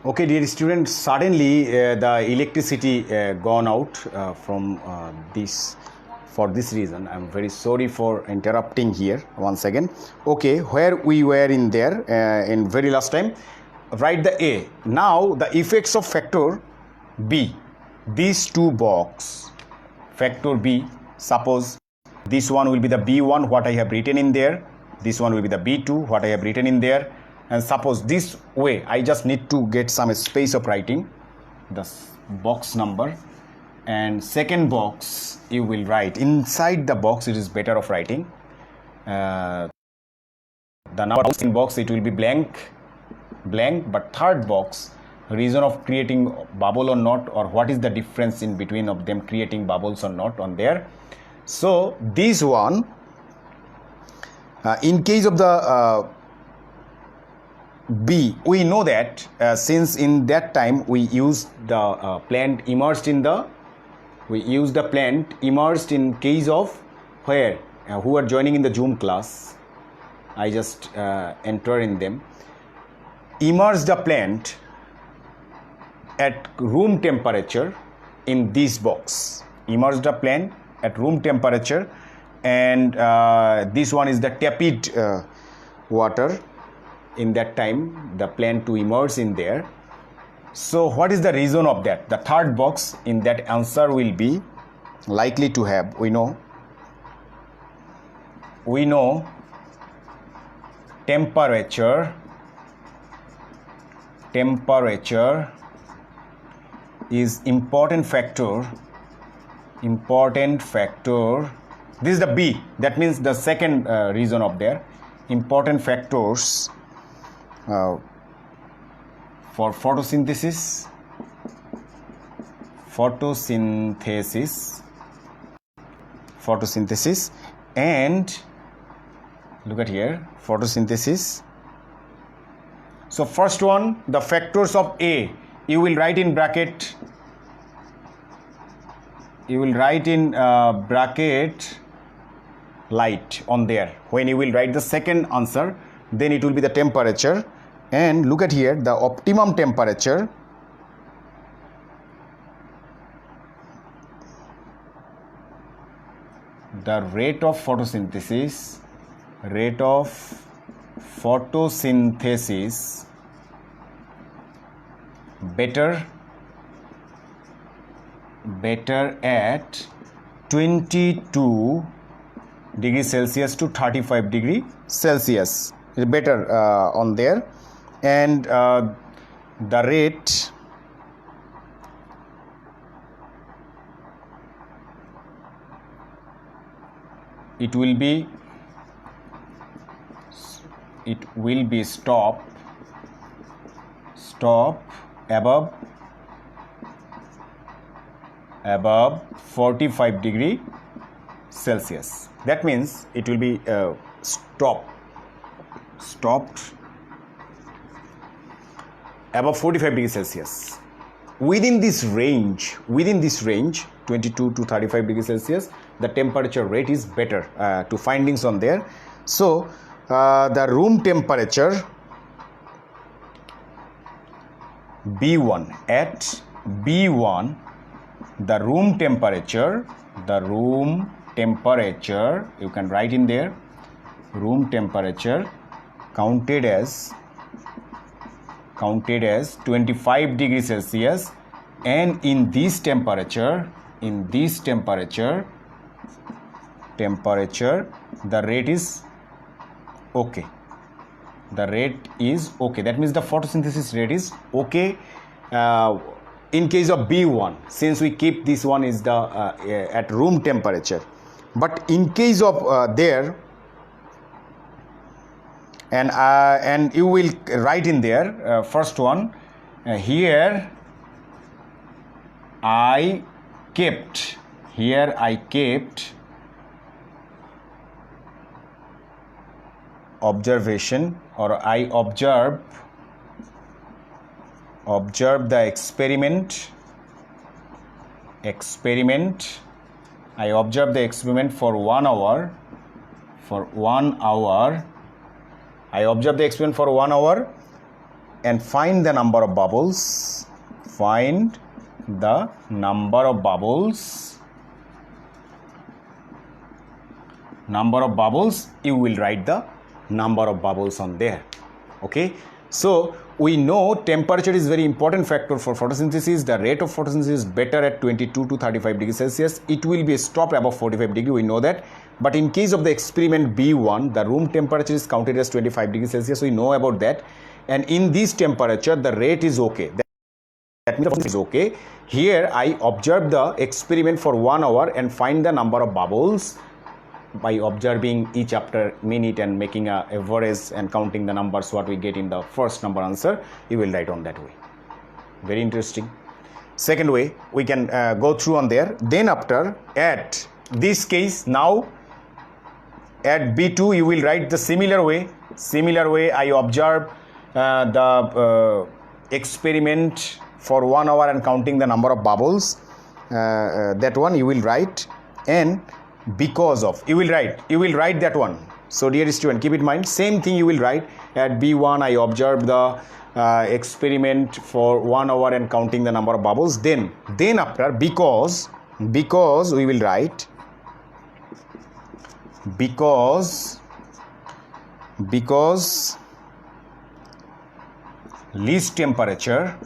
Okay, dear students, suddenly the electricity gone out from this. For this reason, I'm very sorry for interrupting here once again. Okay, where we were in there in very last time, write the A. Now the effects of factor B. These two box, factor B. Suppose this one will be the B1, what I have written in there. This one will be the B2, what I have written in there. And suppose this way, I just need to get some space of writing the box number, and second box you will write inside the box. It is better of writing the number in box, it will be blank, but third box, reason of creating bubble or not, or what is the difference in between of them creating bubbles or not on there. So this one, in case of the B, we know that since in that time we used the plant immersed in the, in case of where, who are joining in the Zoom class, I just enter in them, immerse the plant at room temperature in this box, immerse the plant at room temperature, and this one is the tepid water. In that time the plant to immerse in there. So what is the reason of that? The third box in that answer will be likely to have, we know temperature is important factor. This is the B, that means the second reason of there, important factors for photosynthesis, and look at here, photosynthesis. So first one, the factors of A, you will write in bracket, light on there. When you will write the second answer, then it will be the temperature. And look at here, the optimum temperature, the rate of photosynthesis better at 22 degrees Celsius to 35 degrees Celsius, better on there. And the rate it will be stop above 45 degree Celsius. That means it will be stopped above 45 degrees Celsius. Within this range 22 to 35 degrees Celsius, the temperature rate is better to findings on there. So the room temperature B1, at B1 the room temperature, you can write in there, room temperature counted as 25 degrees Celsius, and in this temperature the rate is okay. That means the photosynthesis rate is okay in case of B1, since we keep this one is the at room temperature. But in case of there, and you will write in there first one, here I kept observation, or I observe the experiment. I observe the experiment for 1 hour. I observe the experiment for 1 hour and find the number of bubbles. Find the number of bubbles. Number of bubbles, you will write the number of bubbles on there. Okay, so we know temperature is very important factor for photosynthesis. The rate of photosynthesis is better at 22 to 35 degrees Celsius. It will be stopped above 45 degree, we know that. But in case of the experiment B1, the room temperature is counted as 25 degrees Celsius. We know about that. And in this temperature, the rate is okay. That means is okay. Here I observe the experiment for 1 hour and find the number of bubbles by observing each after minute and making a average and counting the numbers what we get in the first number answer. You will write on that way. Very interesting. Second way we can go through on there. Then after at this case, now at B2 you will write the similar way. Similar way I observe the experiment for 1 hour and counting the number of bubbles. That one you will write, and because of you will write that one. So dear student, keep in mind same thing you will write. At B1 I observed the experiment for 1 hour and counting the number of bubbles. Then after because we will write because least temperature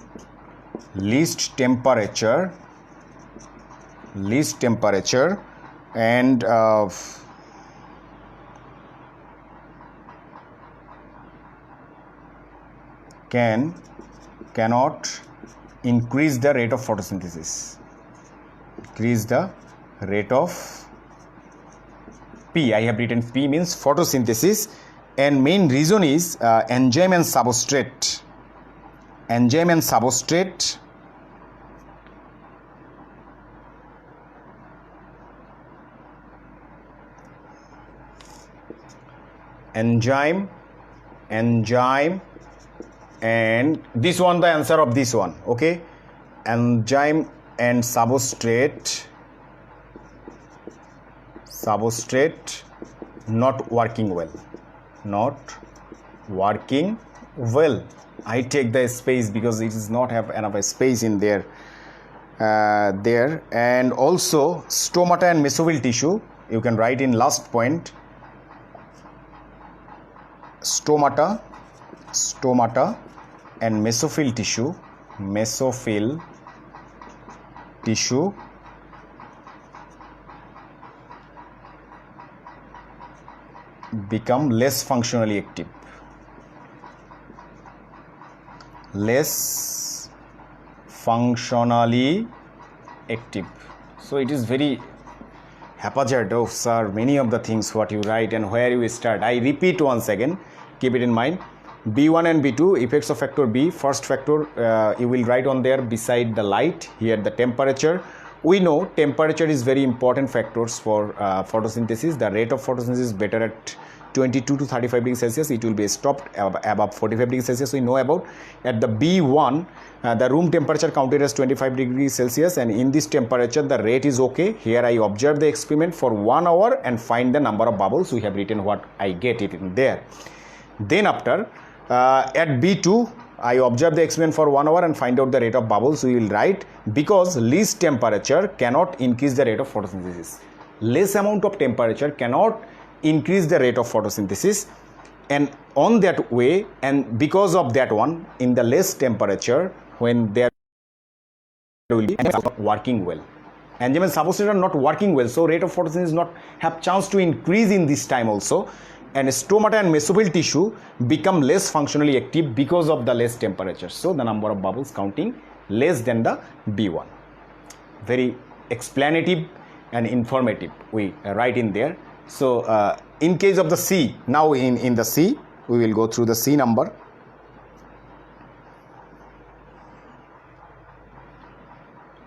and cannot increase the rate of photosynthesis. Increase the rate of P. I have written P means photosynthesis, and main reason is enzyme and substrate. Enzyme and substrate enzyme and this one the answer of this one. Okay, enzyme and substrate not working well. I take the space because it does not have enough space in there. And also stomata and mesophyll tissue you can write in last point. Stomata and mesophyll tissue become less functionally active. So it is very haphazard of sir many of the things what you write and where you start. I repeat once again, keep it in mind. B1 and B2 effects of factor B. First factor you will write on there beside the light. Here the temperature. We know temperature is very important factors for photosynthesis. The rate of photosynthesis is better at 22 to 35 degrees Celsius. It will be stopped above 45 degrees Celsius. We know about. At the B1 the room temperature counted as 25 degrees Celsius, and in this temperature the rate is okay. Here I observe the experiment for 1 hour and find the number of bubbles. We have written what I get it in there. Then after at B2 I observe the experiment for 1 hour and find out the rate of bubbles. We will write because least temperature cannot increase the rate of photosynthesis. Less amount of temperature cannot increase the rate of photosynthesis, and on that way, and because of that one, in the less temperature when there will be working well. Enzyme and substrate are not working well, so rate of photosynthesis not have chance to increase in this time also, and stomata and mesophyll tissue become less functionally active because of the less temperature. So the number of bubbles counting less than the B1. Very explanative and informative we write in there. So in case of the C, now in the C we will go through the C number.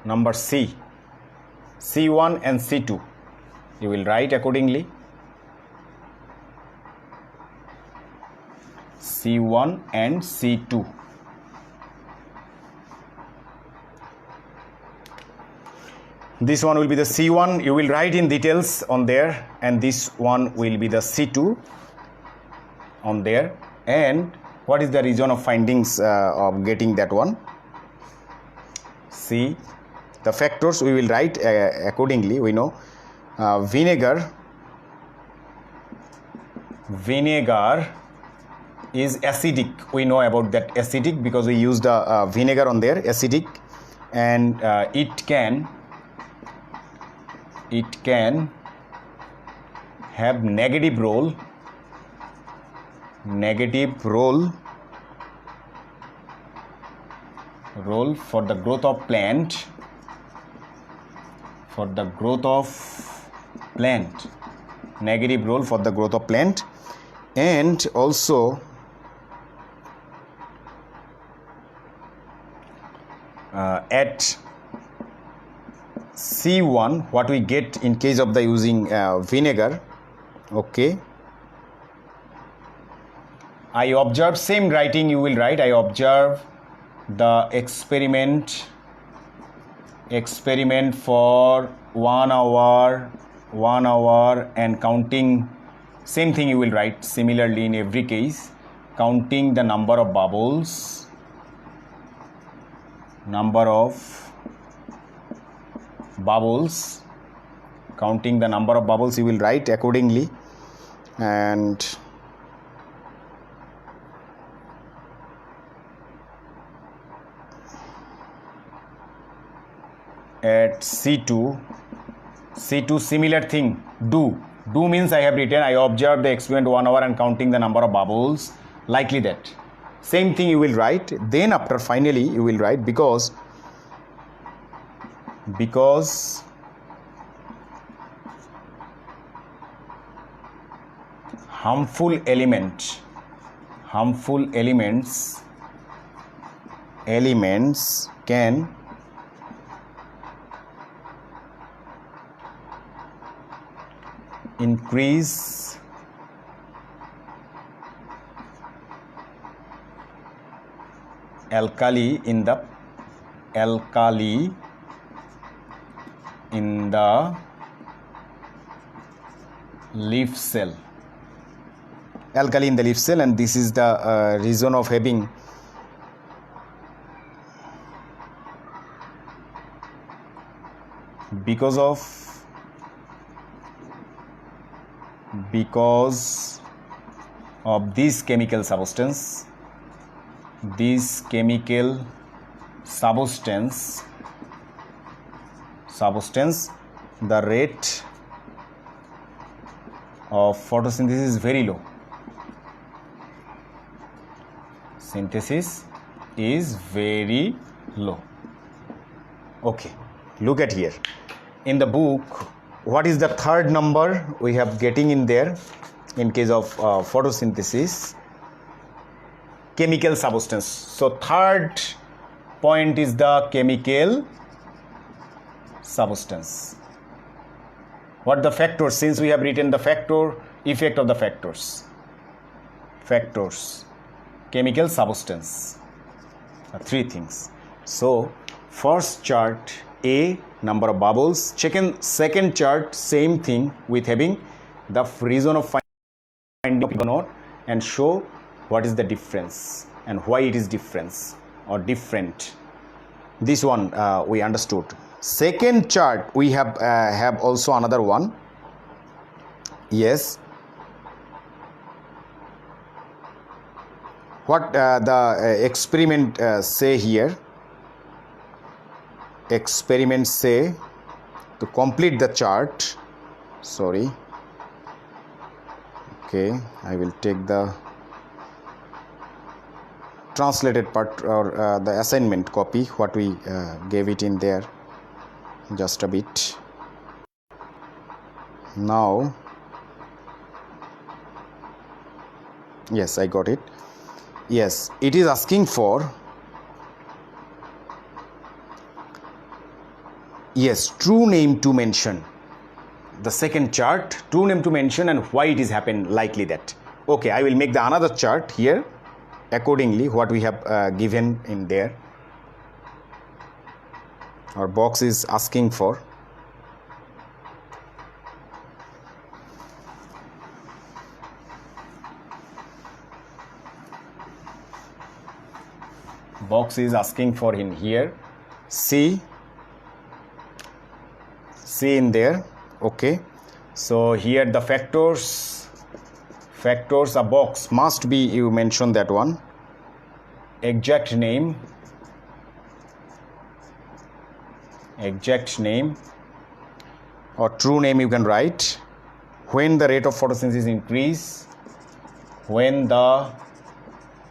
Number C, C1 and C2 you will write accordingly. C1 and C2. This one will be the C1, you will write in details on there, and this one will be the C2 on there, and What is the reason of findings of getting that one? See the factors we will write accordingly. We know vinegar is acidic. We know about that acidic because we use the vinegar on there, acidic, and it can have negative role for the growth of plant, negative role for the growth of plant, and also at C1 what we get in case of the using vinegar. Okay, I observe, same writing you will write, I observe the experiment for 1 hour and counting, same thing you will write similarly in every case, counting the number of bubbles counting the number of bubbles you will write accordingly. And at C2 similar thing, do means I have written I observed the experiment 1 hour and counting the number of bubbles, likely that same thing you will write. Then after finally you will write because harmful elements can increase alkali in the leaf cell, and this is the reason of having because of this chemical substance, the rate of photosynthesis is very low. Okay, look at here in the book, what is the third number we have getting in there in case of photosynthesis? Chemical substance. So third point is the chemical substance. What the factors? Since we have written the effect of the factors, chemical substance, three things. So first chart A, number of bubbles. Second chart, same thing with having the reason of finding or not, and show what is the difference and why it is different. This one we understood. Second chart we have also another one. Yes, what the experiment say here. Experiment say, to complete the chart, sorry, okay, I will take the translated part or the assignment copy what we gave it in there, just a bit. Now yes, I got it. Yes, it is asking for true name to mention. The second chart, true name to mention and why it is happened likely that. Okay, I will make the another chart here accordingly what we have given in there. Our box is asking for. box is asking for in here. C in there. Okay, so here the factors, a box must be, you mentioned that one, exact name, or true name you can write. When the rate of photosynthesis increase, when the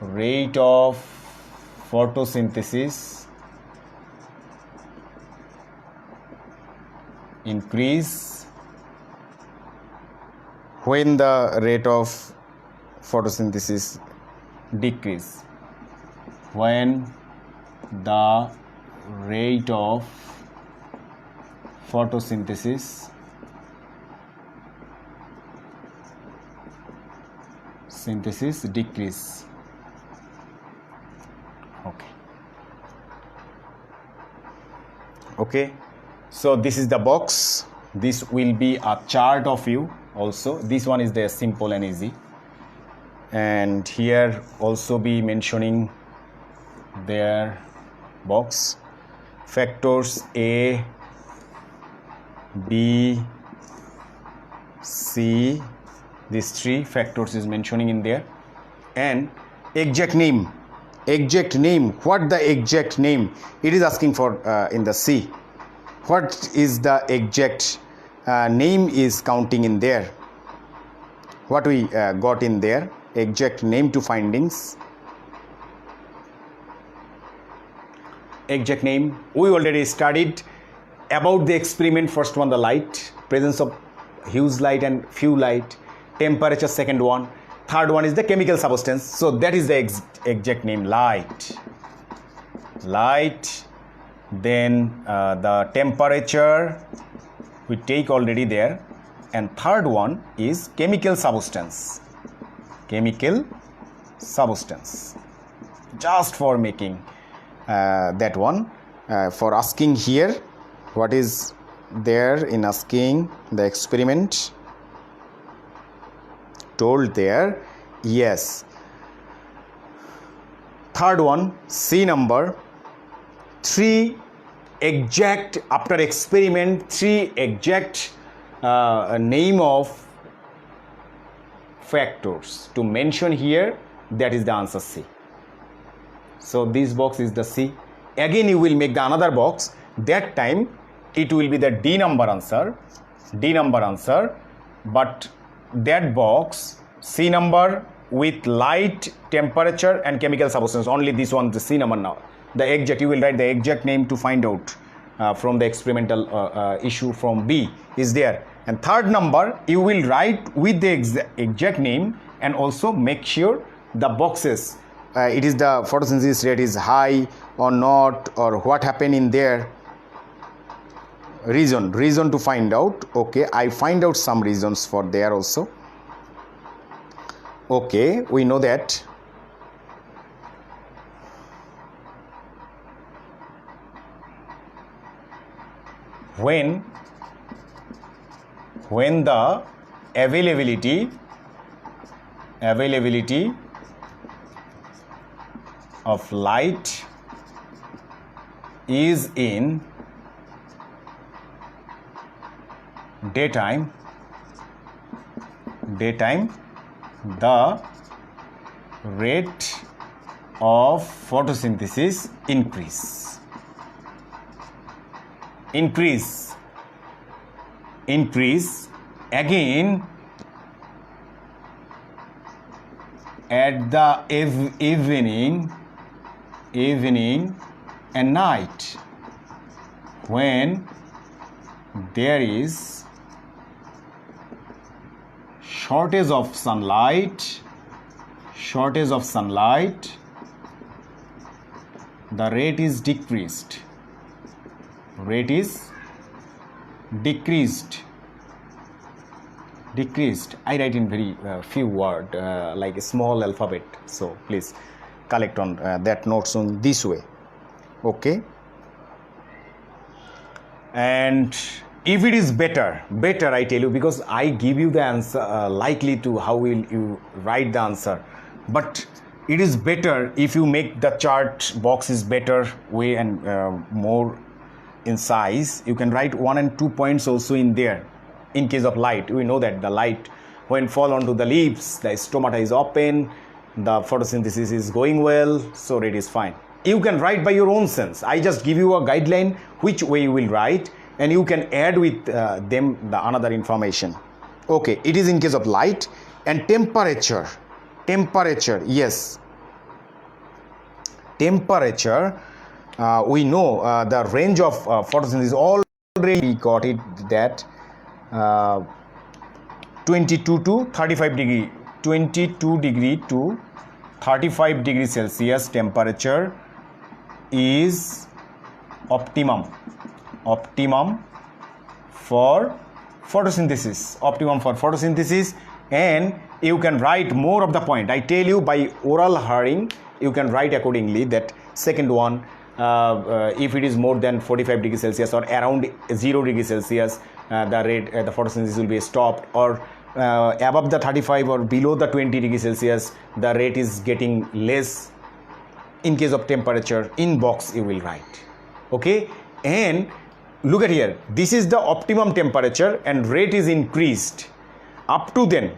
rate of photosynthesis increase, when the rate of photosynthesis decrease, when the rate of photosynthesis decrease. Okay, so this is the box. This will be a chart of you also. This one is the simple and easy, and here also be mentioning their box factors A, B, C, these three factors is mentioning in there, and exact name, what the exact name it is asking for in the C. What is the exact name is counting in there, what we got in there, exact name to findings. Exact name we already studied about the experiment. First one, the light, presence of huge light and few light, temperature second one, third one is the chemical substance. So that is the exact name, light, then the temperature we take already there, and third one is chemical substance, just for making that one, for asking here what is there in asking the experiment told there. Yes, third one, C number, 3 exact, after experiment 3 exact name of factors to mention here, that is the answer C. So this box is the C. Again you will make the another box, that time it will be the D number answer, but that box C number with light, temperature and chemical substance, only this one the C number. Now the exact, you will write the exact name to find out from the experimental issue from B is there, and third number you will write with the exact name, and also make sure the boxes it is the photosynthesis rate is high or not, or what happened in there, reason to find out. Okay, I find out some reasons for there also. Okay, we know that. When the availability of light is in daytime, the rate of photosynthesis increase again at the evening and night, when there is shortage of sunlight, the rate is decreased. I write in very few words, like a small alphabet, so please collect on that notes on this way. Okay, and if it is better I tell you, because I give you the answer likely to how will you write the answer, but it is better if you make the chart box is better way and more in size. You can write 1 and 2 points also in there. In case of light, we know that the light when fall onto the leaves, the stomata is open, the photosynthesis is going well, so it is fine. You can write by your own sense. I just give you a guideline which way you will write, and you can add with them the another information. Okay, it is in case of light. And temperature, yes, temperature, we know the range of photosynthesis, already we got it that 22 to 35 degree, 22 degree to 35 degree Celsius temperature is optimum for photosynthesis, and you can write more of the point. I tell you, by oral hearing you can write accordingly that second one, if it is more than 45 degrees Celsius or around 0 degrees Celsius, the rate the photosynthesis will be stopped, or above the 35 or below the 20 degrees Celsius the rate is getting less. In case of temperature, in box you will write. Okay, and look at here, this is the optimum temperature and rate is increased up to then,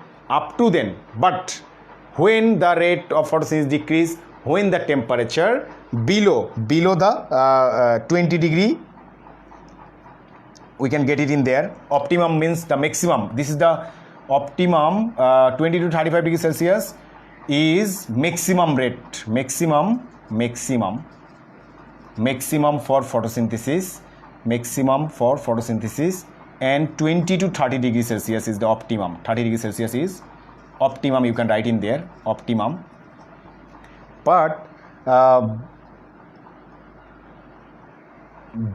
but when the rate of photosynthesis decrease, when the temperature below the 20 degree, we can get it in there. Optimum means the maximum. This is the optimum. 20 to 35 degrees Celsius is maximum rate, maximum for photosynthesis, and 20 to 30 degrees Celsius is the optimum. 30 degrees Celsius is optimum, you can write in there, optimum. But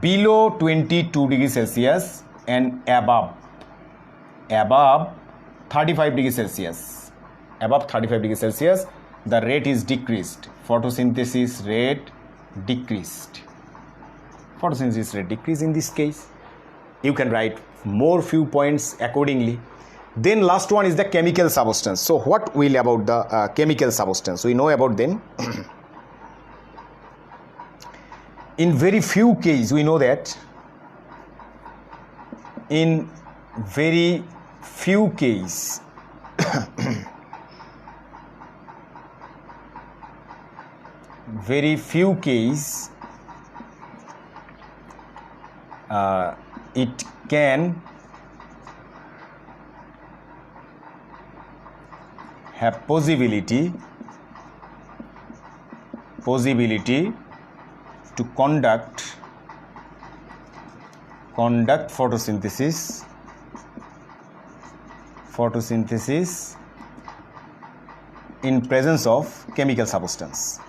below 22 degrees Celsius and above 35 degrees Celsius, the rate is decreased. Photosynthesis rate decreased in this case. You can write more few points accordingly. Then last one is the chemical substance. So what will about the chemical substance? We know about them. In very few cases we know that in very few cases it can have possibility to conduct photosynthesis in presence of chemical substance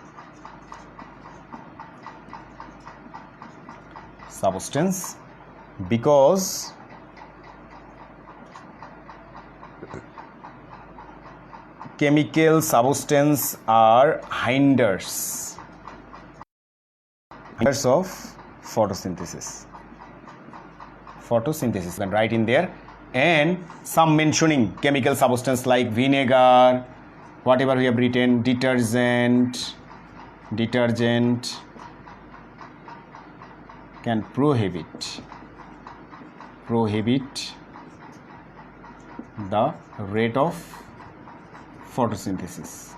because chemical substance are hinders of photosynthesis. You can write in there, and some mentioning chemical substance like vinegar, whatever we have written, detergent can prohibit the rate of photosynthesis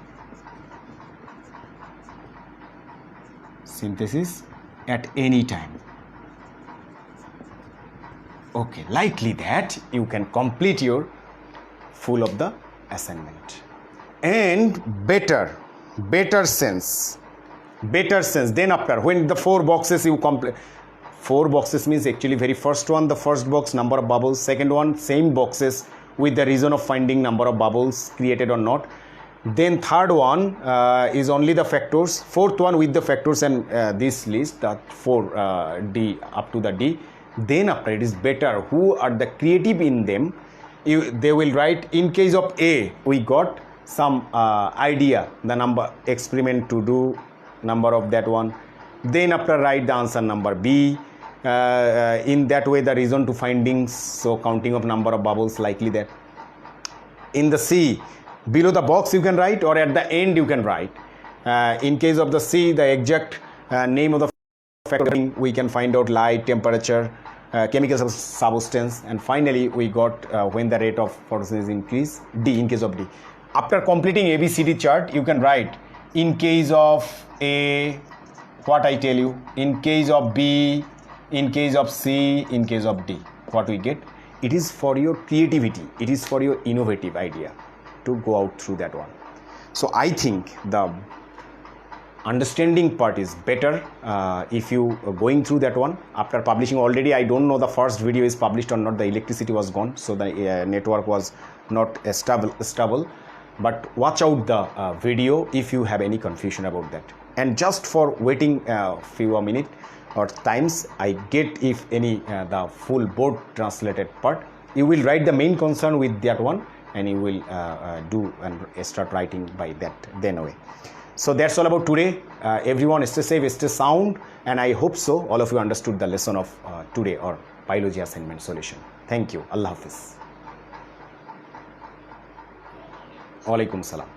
at any time. Okay, likely that you can complete your full of the assignment. And better sense, then after when the 4 boxes you complete, 4 boxes means actually very first one, the first box number of bubbles, second one same boxes with the reason of finding number of bubbles created or not, then third one is only the factors, fourth one with the factors, and this list that 4 D up to the D. Then after it is better who are the creative in them, they will write. In case of A we got some idea, the number experiment to do, number of that one, then after write the answer number B. In that way the reason to findings, so counting of number of bubbles, likely that. In the C, below the box you can write, or at the end you can write. In case of the C, the exact name of the factor we can find out light, temperature, chemical substance, and finally we got when the rate of photosynthesis increase, D in case of D. After completing ABCD chart, you can write in case of A, what I tell you, in case of B, in case of C, in case of D, what we get. It is for your creativity, it is for your innovative idea to go out through that one. So I think the understanding part is better if you going through that one. After publishing already, I don't know the first video is published or not, the electricity was gone, so the network was not stable, but watch out the video if you have any confusion about that. And just for waiting few minutes or times, I get if any the full board translated part, you will write the main concern with that one, and you will do and start writing by that then away. So that's all about today. Everyone stay safe, stay sound, and I hope so all of you understood the lesson of today, or biology assignment solution. Thank you. Allah Hafiz. Walaikum Salam.